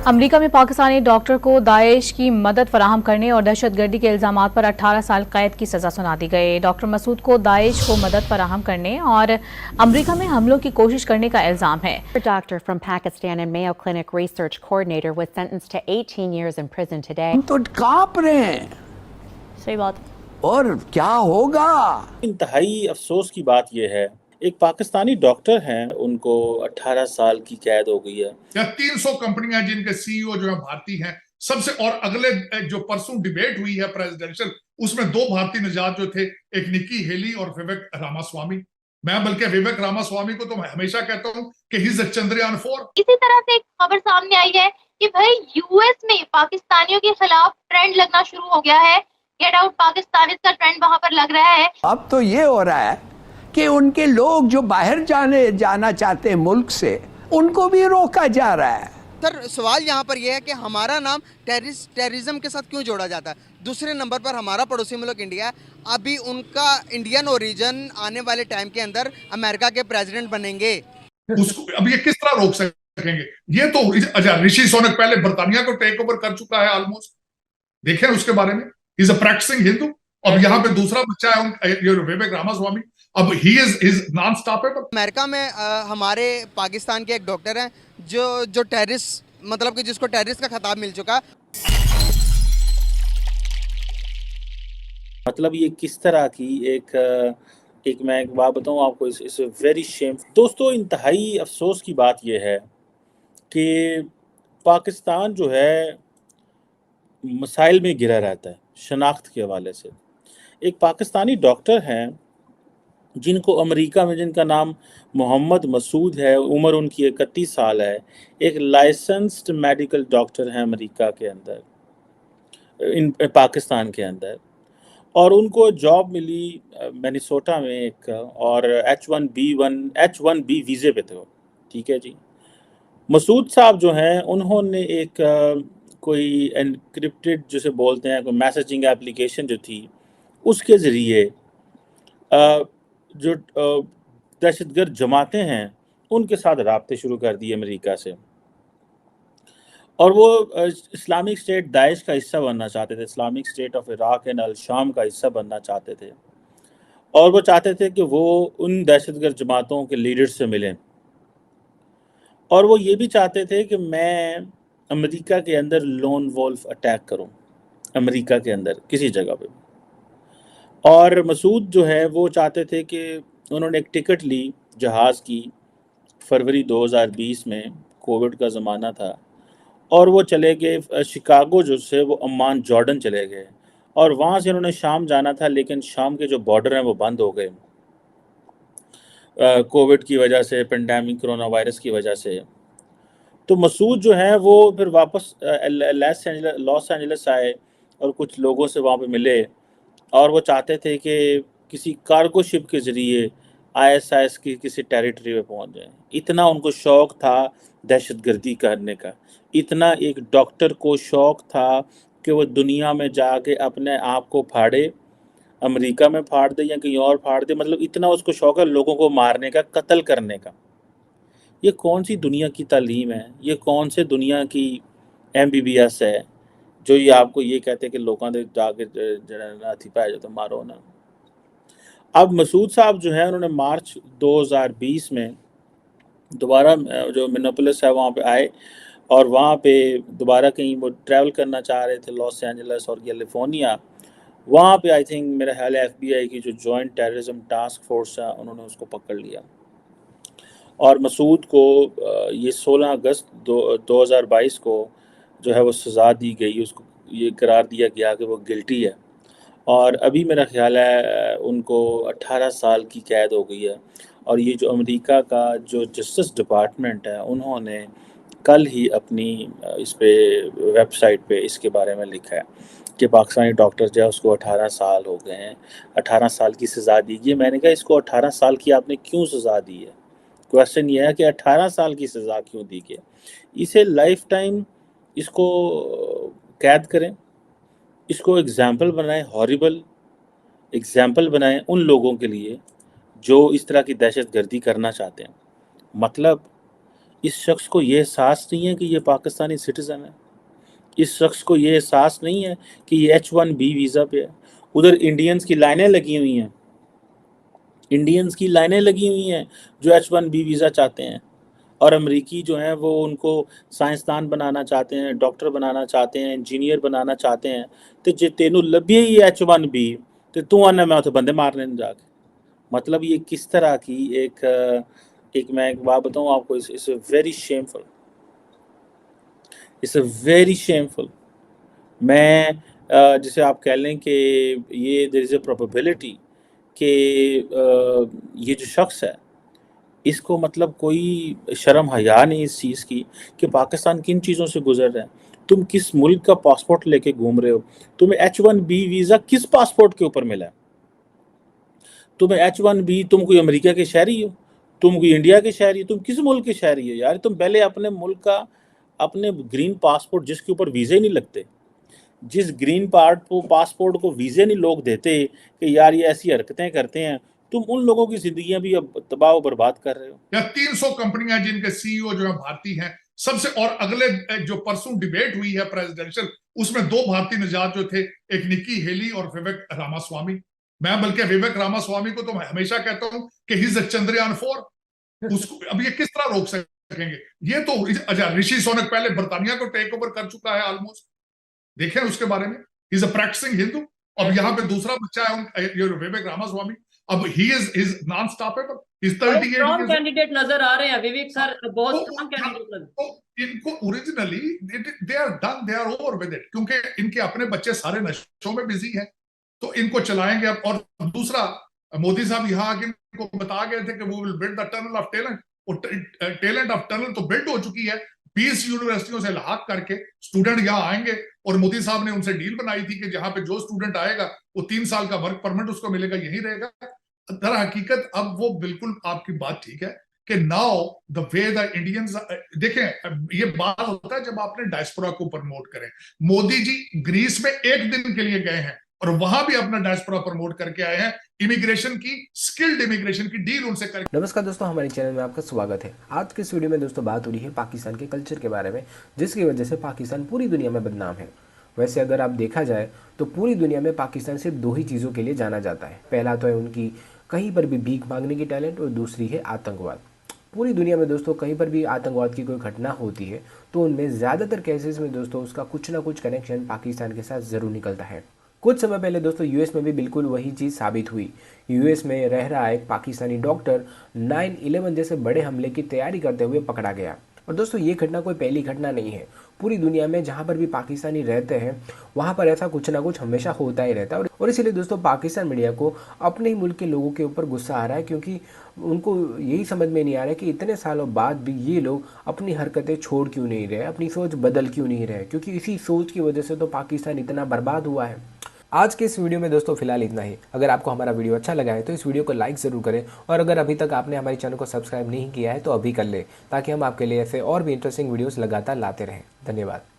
America में Pakistani doctor को Daesh की मदद फराहम करने और दहशतगर्दी के इल्जाम पर 18 साल कैद की सजा सुना दी गई। डॉक्टर मसूद को दाइश को मदद फराहम करने और अमेरिका में हमलों की कोशिश करने का इल्जाम है। A doctor from Pakistan and Mayo Clinic research coordinator was sentenced to 18 years in prison today. हम तो कांप रहे हैं। सही बात। और क्या होगा? इंतहाई अफसोस की बात यह है, एक पाकिस्तानी डॉक्टर हैं, उनको 18 साल की कैद हो गई है। या 300 कंपनियां जिनके सीईओ जो है भारतीय हैं सबसे, और अगले जो परसों डिबेट हुई है प्रेसिडेंशियल, उसमें 2 भारतीय निजात जो थे, एक निक्की हेली और विवेक रामास्वामी। मैं बल्कि विवेक रामास्वामी को तो मैं हमेशा कहता हूं कि ही इज अ चंद्रयान 4। इसी तरह से एक खबर सामने आई है कि भाई यूएस में पाकिस्तानियों के खिलाफ ट्रेंड लगना शुरू हो गया है। गेट आउट पाकिस्तान का ट्रेंड वहां पर लग रहा है। अब तो ये हो रहा है कि उनके लोग जो बाहर जाना चाहते हैं मुल्क से, उनको भी रोका जा रहा है। सर, सवाल यहाँ पर यह है कि हमारा नाम टेररिज्म के साथ क्यों जोड़ा जाता है? दूसरे नंबर पर हमारा पड़ोसी मुल्क इंडिया है। अभी उनका इंडियन ओरिजिन आने वाले टाइम के अंदर अमेरिका के प्रेसिडेंट बनेंगे। उसको अब ये किस तरह रोक सकेंगे? ये तो अच्छा, ऋषि सुनक पहले बर्तानिया को टेक ओवर कर चुका है ऑलमोस्ट, देखें उसके बारे में। He is a practising Hindu. अब यहाँ पे दूसरा बच्चा है विवेक रामास्वामी, अब he is non stoppable. America में हमारे पाकिस्तान के एक डॉक्टर हैं जो टेररिस्ट, मतलब कि जिसको टेररिस्ट का खिताब मिल चुका। मतलब ये किस तरह की एक मैं एक बात बताऊं आपको, इस वेरी शेम। दोस्तों, इंतहाई अफसोस की बात यह है कि पाकिस्तान जो है मसाइल में घिरा रहता है शनाख्त के हवाले से। एक पाकिस्तानी डॉक्टर हैं जिनको अमेरिका में, जिनका नाम मोहम्मद मसूद है, उम्र उनकी 31 साल है, एक लाइसेंस्ड मेडिकल डॉक्टर हैं अमेरिका के अंदर, पाकिस्तान के अंदर, और उनको जॉब मिली मिनेसोटा में एक, और H1B वीज़े पे थे वो, ठीक है जी। मसूद साहब जो हैं, उन्होंने एक कोई एनक्रिप्टेड जिसे बोलते हैं, कोई मैसेजिंग एप्लीकेशन जो थी, उसके ज़रिए जो दहशतगर्द जमातें हैं उनके साथ राब्ते शुरू कर दिए अमेरिका से, और वो इस्लामिक स्टेट दाइश का हिस्सा बनना चाहते थे, Islamic State of Iraq and al Sham का हिस्सा बनना चाहते थे, और वो चाहते थे कि वो उन दहशतगर्द जमातों के लीडर से मिलें, और वो ये भी चाहते थे कि मैं अमेरिका के अंदर लोन वोल्फ अटैक करूं, अमेरिका के अंदर किसी जगह पे। और मसूद जो है वो चाहते थे कि उन्होंने एक टिकट ली जहाज़ की फरवरी 2020 में, कोविड का ज़माना था, और वो चले गए शिकागो जो से वो अम्मान जॉर्डन चले गए, और वहाँ से उन्होंने शाम जाना था, लेकिन शाम के जो बॉर्डर हैं वो बंद हो गए कोविड की वजह से, पेंडेमिक कोरोना वायरस की वजह से। तो मसूद जो है वो फिर वापस लॉस एंजलिस आए और कुछ लोगों से वहाँ पे मिले, और वो चाहते थे कि किसी कार्गो शिप के ज़रिए ISIS की किसी टेरिटरी पे पहुँच जाएं। इतना उनको शौक़ था दहशतगर्दी करने का, इतना एक डॉक्टर को शौक़ था कि वो दुनिया में जाके अपने आप को फाड़े, अमेरिका में फाड़ दे या कहीं और फाड़ दे, मतलब इतना उसको शौक़ है लोगों को मारने का, कत्ल करने का। ये कौन सी दुनिया की तालीम है? ये कौन से दुनिया की MBBS है जो ये आपको ये कहते हैं कि लोगों ने जाके हाथी पाया तो मारो ना। अब मसूद साहब जो है, उन्होंने मार्च 2020 में दोबारा जो मिनेपोलिस है वहाँ पे आए, और वहाँ पे दोबारा कहीं वो ट्रैवल करना चाह रहे थे, लॉस एंजलिस और कैलिफोर्निया। वहाँ पे आई थिंक मेरा ख्याल है FBI की जो जॉइंट टेररिज्म टास्क फोर्स है, उन्होंने उसको पकड़ लिया, और मसूद को ये 16 अगस्त 2022 को जो है वो सज़ा दी गई, उसको ये करार दिया गया कि वो गिल्टी है, और अभी मेरा ख्याल है उनको 18 साल की कैद हो गई है। और ये जो अमेरिका का जो जस्टिस डिपार्टमेंट है, उन्होंने कल ही अपनी इस पे वेबसाइट पे इसके बारे में लिखा है कि पाकिस्तानी डॉक्टर जो है उसको 18 साल हो गए हैं, 18 साल की सज़ा दी गई। मैंने कहा इसको 18 साल की आपने क्यों सज़ा दी है? क्वेश्चन ये है कि 18 साल की सज़ा क्यों दी गई? इसे लाइफ टाइम इसको कैद करें, इसको एग्जाम्पल बनाएं, हॉरिबल एग्जाम्पल बनाएं उन लोगों के लिए जो इस तरह की दहशतगर्दी करना चाहते हैं। मतलब इस शख्स को ये एहसास नहीं है कि ये पाकिस्तानी सिटीज़न है। इस शख्स को ये एहसास नहीं है कि ये H1B वीज़ा पे है। उधर इंडियंस की लाइनें लगी हुई हैं, इंडियंस की लाइनें लगी हुई हैं जो H1B वीज़ा चाहते हैं, और अमरीकी जो हैं वो उनको साइंसदान बनाना चाहते हैं, डॉक्टर बनाना चाहते हैं, इंजीनियर बनाना चाहते हैं। तो जे तेनू लभी ही H1B तो तू आना मैं उसे बंदे मारने न जाके। मतलब ये किस तरह की एक मैं एक बात बताऊँ आपको, it's very shameful, it's very shameful. मैं जिसे आप कह लें कि ये देयर इज़ अ प्रोबेबिलिटी कि ये जो शख्स है इसको मतलब कोई शर्म हया नहीं इस चीज़ की कि पाकिस्तान किन चीज़ों से गुजर रहा है। तुम किस मुल्क का पासपोर्ट लेके घूम रहे हो? तुम्हें H1B वीज़ा किस पासपोर्ट के ऊपर मिला है? तुम्हें H1B, तुम कोई अमेरिका के शहरी हो, तुम कोई इंडिया के शहरी हो, तुम किस मुल्क के शहरी हो यार? तुम पहले अपने मुल्क का अपने ग्रीन पासपोर्ट जिसके ऊपर वीज़े नहीं लगते, जिस ग्रीन पासपोर्ट को वीज़े नहीं लोग देते कि यार ये ऐसी हरकतें करते हैं, तुम उन लोगों की जिंदगियां भी अब तबाह और बर्बाद कर रहे हो। या 300 कंपनियां जिनके सीईओ जो है भारतीय हैं सबसे, और अगले जो परसों डिबेट हुई है प्रेसिडेंशियल, उसमें 2 भारतीय निजात जो थे, एक निक्की हेली और विवेक रामास्वामी। मैं बल्कि विवेक रामास्वामी को तो मैं हमेशा कहता हूं कि ही इज अ चंद्रयान 4। उसको अब ये किस तरह रोक सकेंगे? ये तो अच्छा, ऋषि सोनक पहले बर्तानिया को टेक ओवर कर चुका है ऑलमोस्ट, देखें उसके बारे में, he is a practising Hindu. अब यहाँ पे दूसरा बच्चा है विवेक रामास्वामी, अब he is non stoppable, is 38 strong candidate नजर आ रहे हैं विवेक सर, बहुत तो स्ट्रॉन्ग कैंडिडेट नजर। तो इनको originally they are done, they are over with it, क्योंकि इनके अपने बच्चे सारे नशों में बिजी हैं, तो इनको चलाएंगे अब। और दूसरा, मोदी साहब यहाँ आके इनको बता गए थे कि वो will build the tunnel of talent, और टैलेंट ऑफ टनल तो बिल्ड हो चुकी है। 20 यूनिवर्सिटियों से लाक करके स्टूडेंट यहाँ आएंगे, और मोदी साहब ने उनसे डील बनाई थी कि जहां पे जो स्टूडेंट आएगा वो 3 साल का वर्क परमिट उसको मिलेगा, यही रहेगा। दर हकीकत अब वो बिल्कुल आपकी बात ठीक है कि now the way the Indians, देखें ये बात होता है जब आपने डायस्पोरा को प्रमोट करें। मोदी जी ग्रीस में 1 दिन के लिए गए हैं और वहां भी अपना डायस्पोरा प्रमोट करके आए हैं, इमिग्रेशन की, स्किल्ड इमिग्रेशन की डील उनसे करके। नमस्कार दोस्तों, हमारे चैनल में आपका स्वागत है। आज के इस वीडियो में दोस्तों बात हो रही है पाकिस्तान के कल्चर के बारे में, जिसकी वजह से पाकिस्तान पूरी दुनिया में बदनाम है। वैसे अगर आप देखा जाए तो पूरी दुनिया में पाकिस्तान सिर्फ 2 ही चीज़ों के लिए जाना जाता है। पहला तो है उनकी कहीं पर भी भीख मांगने की टैलेंट, और दूसरी है आतंकवाद। पूरी दुनिया में दोस्तों कहीं पर भी आतंकवाद की कोई घटना होती है तो उनमें ज़्यादातर केसेस में दोस्तों उसका कुछ ना कुछ कनेक्शन पाकिस्तान के साथ ज़रूर निकलता है। कुछ समय पहले दोस्तों यूएस में भी बिल्कुल वही चीज़ साबित हुई। यूएस में रह रहा एक पाकिस्तानी डॉक्टर 9/11 जैसे बड़े हमले की तैयारी करते हुए पकड़ा गया। और दोस्तों ये घटना कोई पहली घटना नहीं है। पूरी दुनिया में जहाँ पर भी पाकिस्तानी रहते हैं वहाँ पर ऐसा कुछ ना कुछ हमेशा होता ही रहता है। और इसीलिए दोस्तों पाकिस्तान मीडिया को अपने ही मुल्क के लोगों के ऊपर गुस्सा आ रहा है, क्योंकि उनको यही समझ में नहीं आ रहा है कि इतने सालों बाद भी ये लोग अपनी हरकतें छोड़ क्यों नहीं रहे, अपनी सोच बदल क्यों नहीं रहे, क्योंकि इसी सोच की वजह से तो पाकिस्तान इतना बर्बाद हुआ है। आज के इस वीडियो में दोस्तों फिलहाल इतना ही। अगर आपको हमारा वीडियो अच्छा लगा है तो इस वीडियो को लाइक ज़रूर करें, और अगर अभी तक आपने हमारे चैनल को सब्सक्राइब नहीं किया है तो अभी कर ले, ताकि हम आपके लिए ऐसे और भी इंटरेस्टिंग वीडियोस लगातार लाते रहें। धन्यवाद।